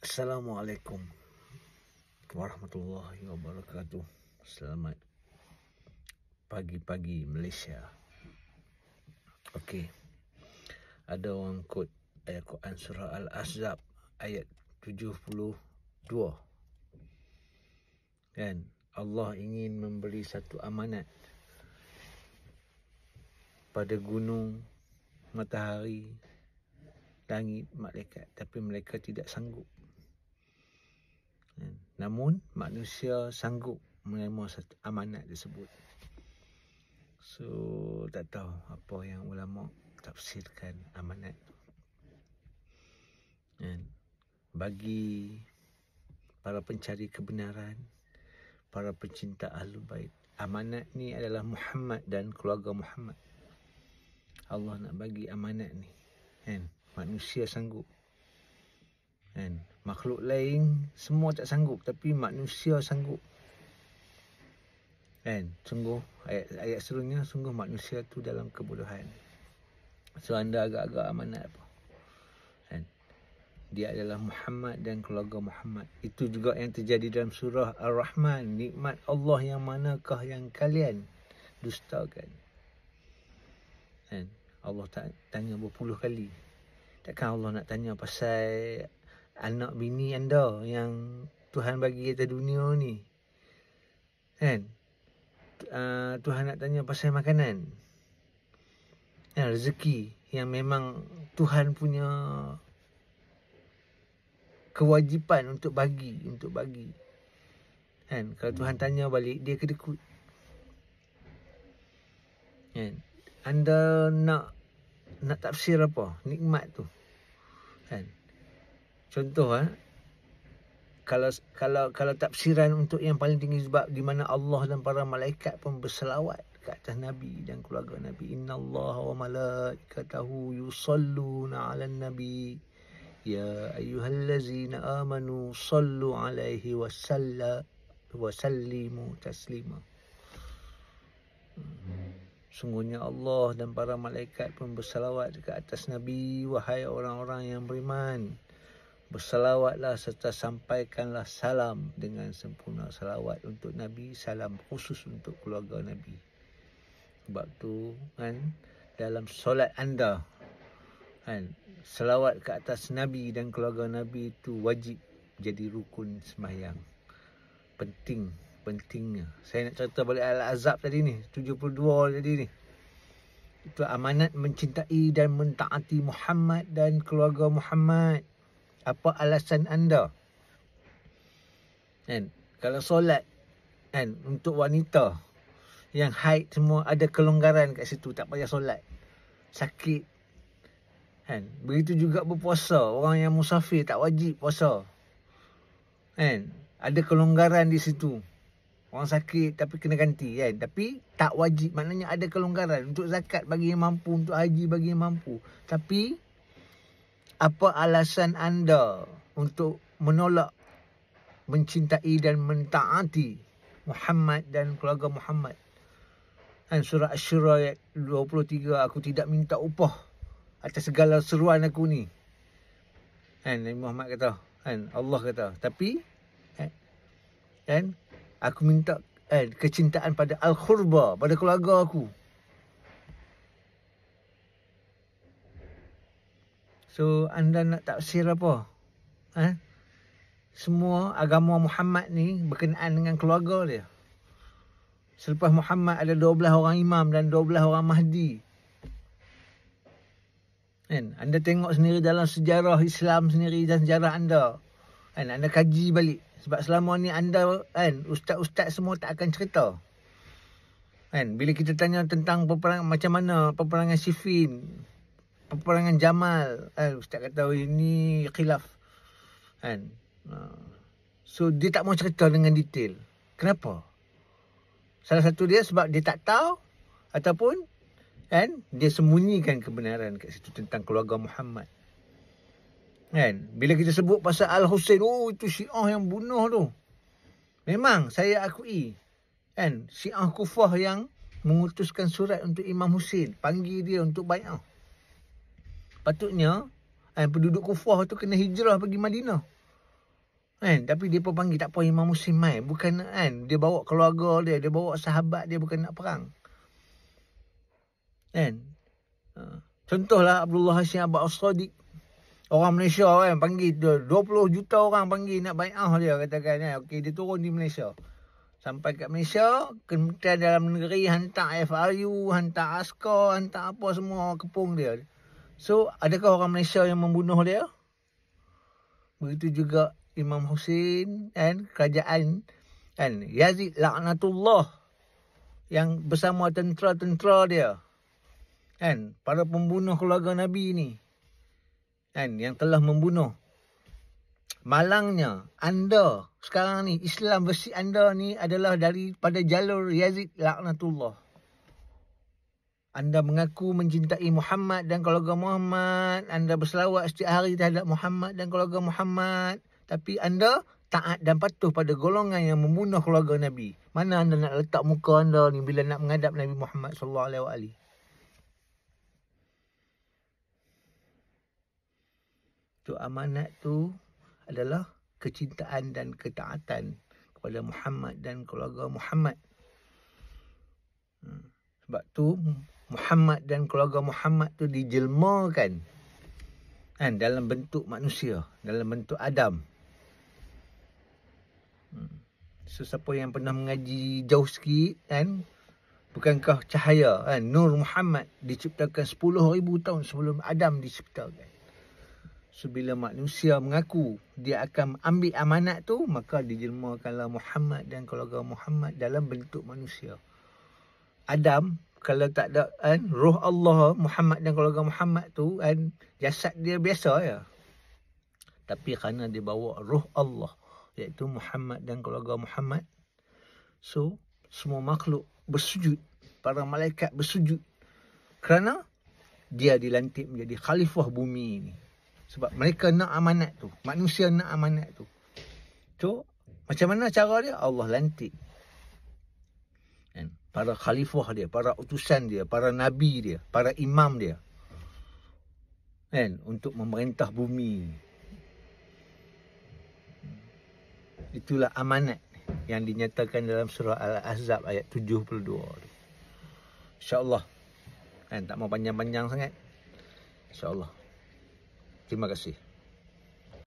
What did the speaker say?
Assalamualaikum warahmatullahi wabarakatuh. Selamat pagi-pagi Malaysia. Okey. Ada orang quote ayat Quran surah Al-Ahzab ayat 72. Kan? Allah ingin memberi satu amanat pada gunung, matahari, langit, malaikat, tapi mereka tidak sanggup. Namun manusia sanggup menerima satu amanat tersebut. So tak tahu apa yang ulama tafsirkan amanat. Bagi para pencari kebenaran, para pencinta Ahlul Bait, amanat ni adalah Muhammad dan keluarga Muhammad. Allah nak bagi amanat ni. Manusia sanggup. Makhluk lain semua tak sanggup, tapi manusia sanggup. Sungguh ayat seterusnya, sungguh manusia tu dalam kebodohan. So anda agak-agak amanat apa? Dia adalah Muhammad dan keluarga Muhammad. Itu juga yang terjadi dalam surah Ar-Rahman. Nikmat Allah yang manakah yang kalian dustakan? Allah tak tanya berpuluh kali. Takkan Allah nak tanya pasal anak bini anda yang Tuhan bagi atas dunia ni? Tuhan nak tanya pasal makanan, rezeki yang memang Tuhan punya kewajipan untuk bagi. Kalau Tuhan tanya balik, dia kedekut. Anda nak tafsir apa nikmat tu? Contoh kalau tafsiran untuk yang paling tinggi, sebab di mana Allah dan para malaikat pun berselawat ke atas Nabi dan keluarga Nabi. Innallaha wa malaikatahu yusalluna 'alan nabi ya ayyuhallazina amanu sallu 'alaihi wa sallimu taslima. Sungguhnya Allah dan para malaikat pun bersalawat ke atas Nabi. Wahai orang-orang yang beriman, bersalawatlah serta sampaikanlah salam dengan sempurna. Salawat untuk Nabi, salam khusus untuk keluarga Nabi. Sebab tu dalam solat anda, salawat ke atas Nabi dan keluarga Nabi itu wajib jadi rukun sembahyang. Pentingnya. Saya nak cerita balik Al-Ahzab tadi ni, 72 tadi ni. Itu amanat mencintai dan mentaati Muhammad dan keluarga Muhammad. Apa alasan anda? Kalau solat untuk wanita yang haid semua, ada kelonggaran kat situ, tak payah solat. Sakit. Begitu juga berpuasa. Orang yang musafir tak wajib puasa. Ada kelonggaran di situ. Orang sakit tapi kena ganti tapi tak wajib. Maknanya ada kelonggaran. Untuk zakat bagi yang mampu, untuk haji bagi yang mampu. Tapi apa alasan anda untuk menolak mencintai dan mentaati Muhammad dan keluarga Muhammad? Surah Asy-Syura ayat 23, aku tidak minta upah atas segala seruan aku ni. Nabi Muhammad kata, Allah kata, tapi aku minta kecintaan pada al-khurba, pada keluarga aku. So anda nak tafsir apa? Semua agama Muhammad ni berkenaan dengan keluarga dia. Selepas Muhammad ada 12 orang imam dan 12 orang mahdi. Anda tengok sendiri dalam sejarah Islam sendiri dan sejarah anda. Anda kaji balik. Sebab selama ni anda, ustaz-ustaz semua tak akan cerita. Bila kita tanya tentang peperangan, macam mana peperangan Siffin, peperangan Jamal, ustaz kata ini khilaf. So dia tak mau cerita dengan detail. Kenapa? Salah satu dia sebab dia tak tahu, ataupun dia sembunyikan kebenaran kat situ tentang keluarga Muhammad. Bila kita sebut pasal Al-Husain, itu Syiah yang bunuh tu. Memang saya akui, Syiah Kufah yang mengutuskan surat untuk Imam Husain, panggil dia untuk bai'ah. Patutnya penduduk Kufah tu kena hijrah pergi Madinah. Kan? Tapi dia pun panggil tak apa Imam Muslim mai. Bukan kan. Dia bawa keluarga dia. Dia bawa sahabat dia. Bukan nak perang. Kan? Contohlah Abdullah Hashim Abbas As-Sadiq. Orang Malaysia kan panggil dia. 20 juta orang panggil nak bai'ah dia. Katakan kan. Okey, dia turun di Malaysia. Sampai kat Malaysia. Kementerian Dalam Negeri hantar FRU. Hantar askar. Hantar apa semua kepung dia. So, adakah orang Malaysia yang membunuh dia? Begitu juga Imam Hussein dan kerajaan kan Yazid laknatullah yang bersama tentera-tentera dia kan, para pembunuh keluarga Nabi ni kan, yang telah membunuh. Malangnya anda sekarang ni, Islam versi anda ni adalah daripada jalur Yazid laknatullah. Anda mengaku mencintai Muhammad dan keluarga Muhammad, anda berselawat setiap hari terhadap Muhammad dan keluarga Muhammad, tapi anda taat dan patuh pada golongan yang membunuh keluarga Nabi. Mana anda nak letak muka anda ni bila nak menghadap Nabi Muhammad SAW? Tu amanat tu adalah kecintaan dan ketaatan kepada Muhammad dan keluarga Muhammad. Sebab tu Muhammad dan keluarga Muhammad tu dijelmakan kan, dalam bentuk manusia, dalam bentuk Adam. So, siapa yang pernah mengaji jauh sikit kan, bukankah cahaya kan, Nur Muhammad diciptakan 10,000 tahun sebelum Adam diciptakan. So, bila manusia mengaku dia akan ambil amanat tu, maka dijelmakanlah Muhammad dan keluarga Muhammad dalam bentuk manusia. Adam, kalau tak ada kan, roh Allah, Muhammad dan keluarga Muhammad tu kan, jasad dia biasa ya. Tapi kerana dia bawa roh Allah, iaitu Muhammad dan keluarga Muhammad, so semua makhluk bersujud, para malaikat bersujud kerana dia dilantik menjadi khalifah bumi ni. Sebab mereka nak amanat tu, manusia nak amanat tu. So macam mana cara dia? Allah lantik kan, para khalifah dia, para utusan dia, para nabi dia, para imam dia kan, untuk memerintah bumi. Itulah amanat yang dinyatakan dalam surah Al-Ahzab ayat 72. InsyaAllah kan, tak mau panjang-panjang sangat. InsyaAllah. Terima kasih.